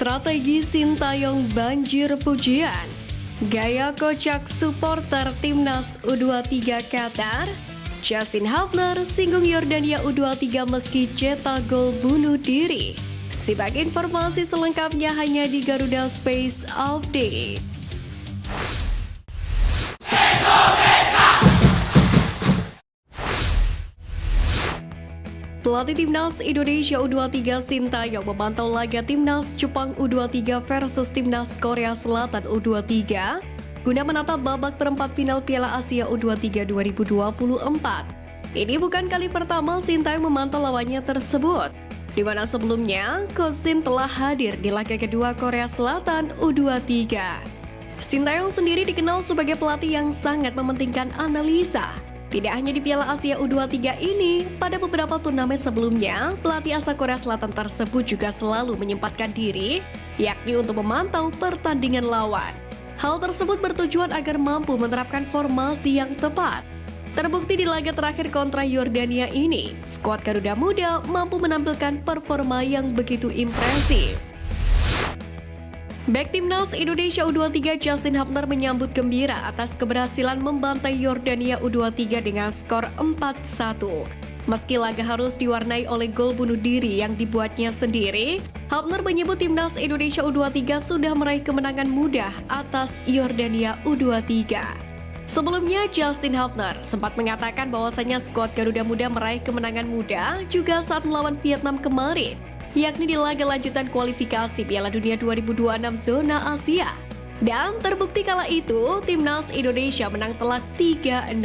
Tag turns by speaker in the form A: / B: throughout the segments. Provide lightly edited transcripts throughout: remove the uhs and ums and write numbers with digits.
A: Strategi Sintayong banjir pujian. Gaya kocak supporter Timnas U23 Qatar. Justin Hubner singgung Yordania U23 meski cetak gol bunuh diri. Simak informasi selengkapnya hanya di Garuda Space Update. Pelatih Timnas Indonesia U23 Sintayong memantau laga Timnas Jepang U23 versus Timnas Korea Selatan U23 guna menatap babak perempat final Piala Asia U23 2024. Ini bukan kali pertama Sintayong memantau lawannya tersebut, di mana sebelumnya Coach Shin telah hadir di laga kedua Korea Selatan U23. Sintayong sendiri dikenal sebagai pelatih yang sangat mementingkan analisa. Tidak hanya di Piala Asia U23 ini, pada beberapa turnamen sebelumnya, pelatih asal Korea Selatan tersebut juga selalu menyempatkan diri, yakni untuk memantau pertandingan lawan. Hal tersebut bertujuan agar mampu menerapkan formasi yang tepat. Terbukti di laga terakhir kontra Yordania ini, skuad Garuda Muda mampu menampilkan performa yang begitu impresif. Bek Timnas Indonesia U23 Justin Hubner menyambut gembira atas keberhasilan membantai Yordania U23 dengan skor 4-1. Meski laga harus diwarnai oleh gol bunuh diri yang dibuatnya sendiri, Hubner menyebut Timnas Indonesia U23 sudah meraih kemenangan mudah atas Yordania U23. Sebelumnya, Justin Hubner sempat mengatakan bahwasanya skuad Garuda Muda meraih kemenangan mudah juga saat melawan Vietnam kemarin, yakni di laga lanjutan kualifikasi Piala Dunia 2026 zona Asia. Dan terbukti kala itu, Timnas Indonesia menang telak 3-0.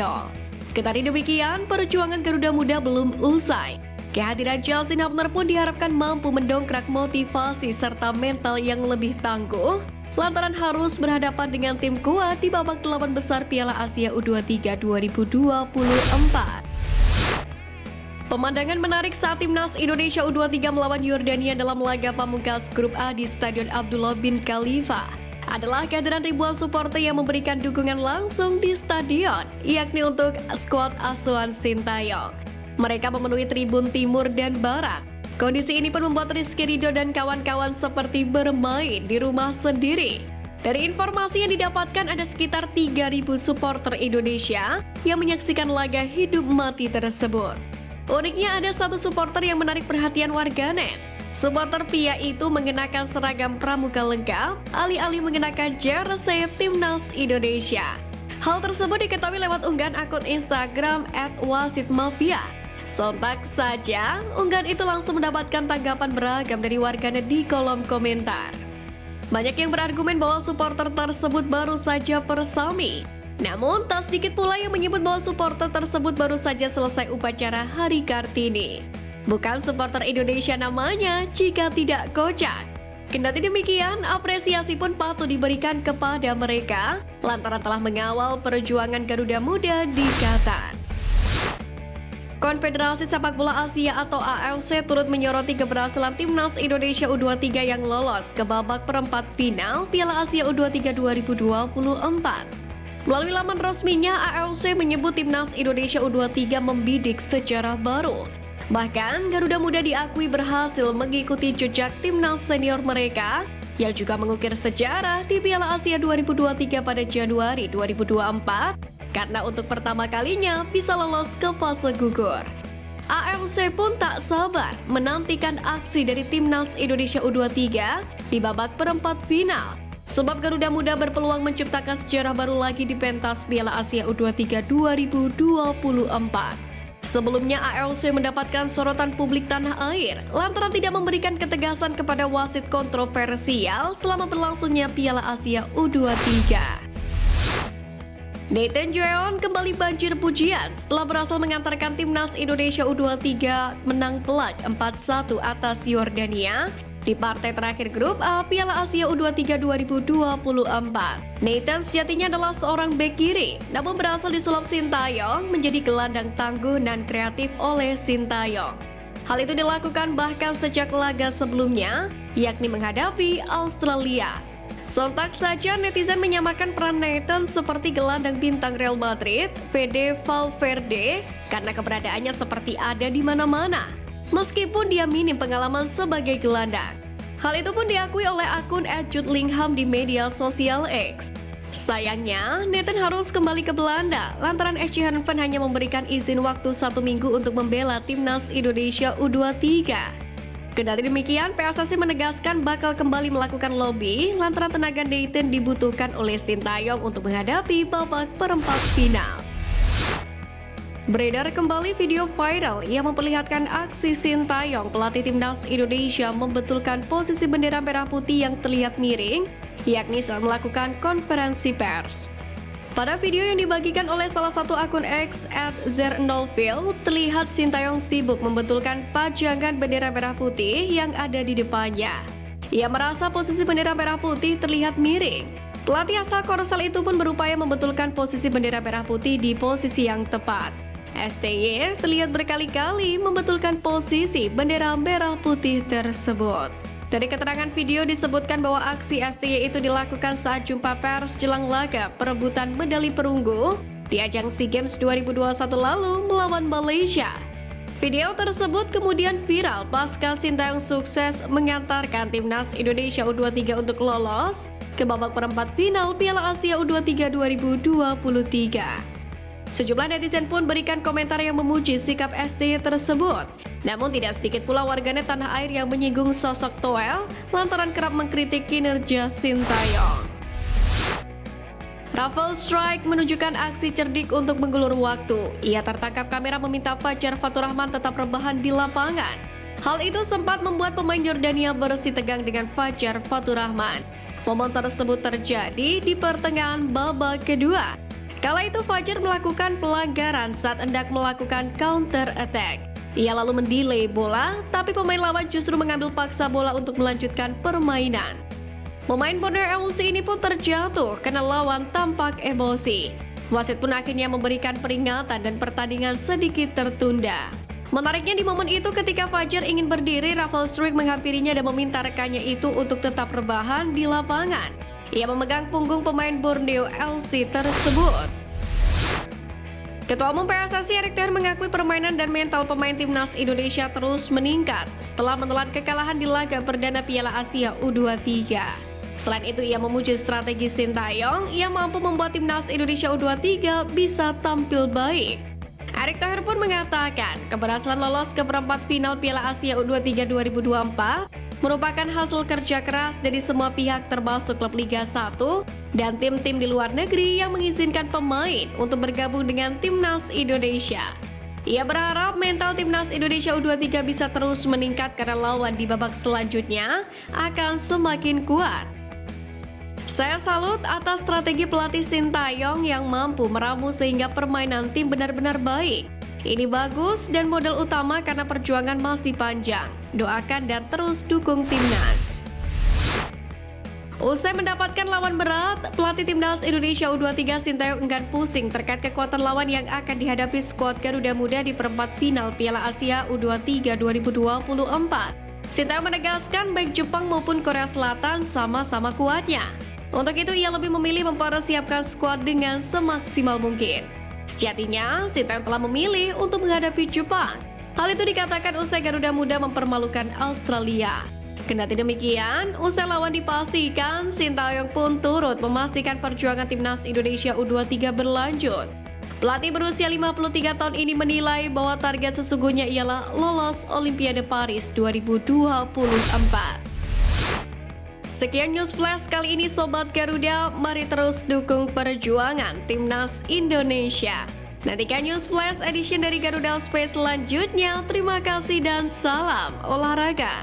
A: Kendari demikian, perjuangan Garuda Muda belum usai. Kehadiran Justin Hubner pun diharapkan mampu mendongkrak motivasi serta mental yang lebih tangguh, lantaran harus berhadapan dengan tim kuat di babak 8 besar Piala Asia U23 2024. Pemandangan menarik saat Timnas Indonesia U23 melawan Yordania dalam laga pamungkas Grup A di Stadion Abdullah bin Khalifa adalah kehadiran ribuan supporter yang memberikan dukungan langsung di stadion, yakni untuk skuad asuhan Sintayong. Mereka memenuhi tribun timur dan barat. Kondisi ini pun membuat Rizky Ridho dan kawan-kawan seperti bermain di rumah sendiri. Dari informasi yang didapatkan, ada sekitar 3.000 supporter Indonesia yang menyaksikan laga hidup mati tersebut. Uniknya ada satu supporter yang menarik perhatian warganet. Supporter pria itu mengenakan seragam pramuka lengkap, alih-alih mengenakan jersey Timnas Indonesia. Hal tersebut diketahui lewat unggahan akun Instagram @wasitmafia. Sontak saja, unggahan itu langsung mendapatkan tanggapan beragam dari warganet di kolom komentar. Banyak yang berargumen bahwa supporter tersebut baru saja persami. Namun, tak sedikit pula yang menyebut bahwa supporter tersebut baru saja selesai upacara Hari Kartini. Bukan supporter Indonesia namanya jika tidak kocak. Kendati demikian, apresiasi pun patut diberikan kepada mereka lantaran telah mengawal perjuangan Garuda Muda di Qatar. Konfederasi Sepak Bola Asia atau AFC turut menyoroti keberhasilan Timnas Indonesia U23 yang lolos ke babak perempat final Piala Asia U23 2024. Melalui laman resminya, AFC menyebut Timnas Indonesia U23 membidik sejarah baru. Bahkan, Garuda Muda diakui berhasil mengikuti jejak Timnas senior mereka yang juga mengukir sejarah di Piala Asia 2023 pada Januari 2024 karena untuk pertama kalinya bisa lolos ke fase gugur. AFC pun tak sabar menantikan aksi dari Timnas Indonesia U23 di babak perempat final. Sebab Garuda Muda berpeluang menciptakan sejarah baru lagi di pentas Piala Asia U23 2024. Sebelumnya AFC mendapatkan sorotan publik tanah air lantaran tidak memberikan ketegasan kepada wasit kontroversial selama berlangsungnya Piala Asia U23. Nathan Jeon kembali banjir pujian setelah berhasil mengantarkan Timnas Indonesia U23 menang telak 4-1 atas Yordania di partai terakhir Grup A Piala Asia U23 2024. Nathan sejatinya adalah seorang bek kiri, namun berhasil disulap Sintayong menjadi gelandang tangguh dan kreatif oleh Sintayong. Hal itu dilakukan bahkan sejak laga sebelumnya, yakni menghadapi Australia. Sontak saja netizen menyamakan peran Nathan seperti gelandang bintang Real Madrid, Fede Valverde, karena keberadaannya seperti ada di mana-mana. Meskipun dia minim pengalaman sebagai gelandang. Hal itu pun diakui oleh akun @jutlingham di media sosial X. Sayangnya, Nathan harus kembali ke Belanda lantaran SC Heerenveen hanya memberikan izin waktu 1 minggu untuk membela timnas Indonesia U23. Kendati demikian, PSSI menegaskan bakal kembali melakukan lobby lantaran tenaga Nathan dibutuhkan oleh Sintayong untuk menghadapi babak perempat final. Beredar kembali video viral yang memperlihatkan aksi Sintayong, pelatih timnas Indonesia, membetulkan posisi bendera merah putih yang terlihat miring, yakni saat melakukan konferensi pers. Pada video yang dibagikan oleh salah satu akun X @zernolfil, terlihat Sintayong sibuk membetulkan pajangan bendera merah putih yang ada di depannya. Ia merasa posisi bendera merah putih terlihat miring. Pelatih asal Korsel itu pun berupaya membetulkan posisi bendera merah putih di posisi yang tepat. STY terlihat berkali-kali membetulkan posisi bendera merah putih tersebut. Dari keterangan video disebutkan bahwa aksi STY itu dilakukan saat jumpa pers jelang laga perebutan medali perunggu di ajang SEA Games 2021 lalu melawan Malaysia. Video tersebut kemudian viral pasca Sintayong sukses mengantarkan timnas Indonesia U23 untuk lolos ke babak perempat final Piala Asia U23 2023. Sejumlah netizen pun berikan komentar yang memuji sikap STY tersebut. Namun tidak sedikit pula warganet tanah air yang menyinggung sosok Toel lantaran kerap mengkritik kinerja Sintayong. Rafael Struijk menunjukkan aksi cerdik untuk mengulur waktu. Ia tertangkap kamera meminta Fajar Faturrahman tetap rebahan di lapangan. Hal itu sempat membuat pemain Jordania bersih tegang dengan Fajar Faturrahman. Momen tersebut terjadi di pertengahan babak kedua. Kala itu Fajar melakukan pelanggaran saat hendak melakukan counter attack. Ia lalu mendelay bola, tapi pemain lawan justru mengambil paksa bola untuk melanjutkan permainan. Pemain Borneo FC ini pun terjatuh karena lawan tampak emosi. Wasit pun akhirnya memberikan peringatan dan pertandingan sedikit tertunda. Menariknya di momen itu ketika Fajar ingin berdiri, Rafael Struijk menghampirinya dan meminta rekannya itu untuk tetap rebahan di lapangan. Ia memegang punggung pemain Borneo FC tersebut. Ketua Umum PSSI Erick Thohir mengakui permainan dan mental pemain timnas Indonesia terus meningkat setelah menelan kekalahan di laga perdana Piala Asia U23. Selain itu, ia memuji strategi Sintayong yang mampu membuat timnas Indonesia U23 bisa tampil baik. Erick Thohir pun mengatakan keberhasilan lolos ke perempat final Piala Asia U23 2024 merupakan hasil kerja keras dari semua pihak termasuk klub Liga 1 dan tim-tim di luar negeri yang mengizinkan pemain untuk bergabung dengan timnas Indonesia. Ia berharap mental timnas Indonesia U23 bisa terus meningkat karena lawan di babak selanjutnya akan semakin kuat. Saya salut atas strategi pelatih Sintayong yang mampu meramu sehingga permainan tim benar-benar baik. Ini bagus dan modal utama karena perjuangan masih panjang. Doakan dan terus dukung timnas. Usai mendapatkan lawan berat, pelatih timnas Indonesia U23 Sintayong enggan pusing terkait kekuatan lawan yang akan dihadapi skuad Garuda Muda di perempat final Piala Asia U23 2024. Sintayong menegaskan baik Jepang maupun Korea Selatan sama-sama kuatnya. Untuk itu ia lebih memilih mempersiapkan skuad dengan semaksimal mungkin. Sejatinya, Sintayong telah memilih untuk menghadapi Jepang. Hal itu dikatakan usai Garuda Muda mempermalukan Australia. Kendati demikian, usai lawan dipastikan, Sintayong pun turut memastikan perjuangan timnas Indonesia U23 berlanjut. Pelatih berusia 53 tahun ini menilai bahwa target sesungguhnya ialah lolos Olimpiade Paris 2024. Sekian News Flash kali ini Sobat Garuda, mari terus dukung perjuangan timnas Indonesia. Nantikan News Flash edition dari Garuda Space selanjutnya. Terima kasih dan salam olahraga.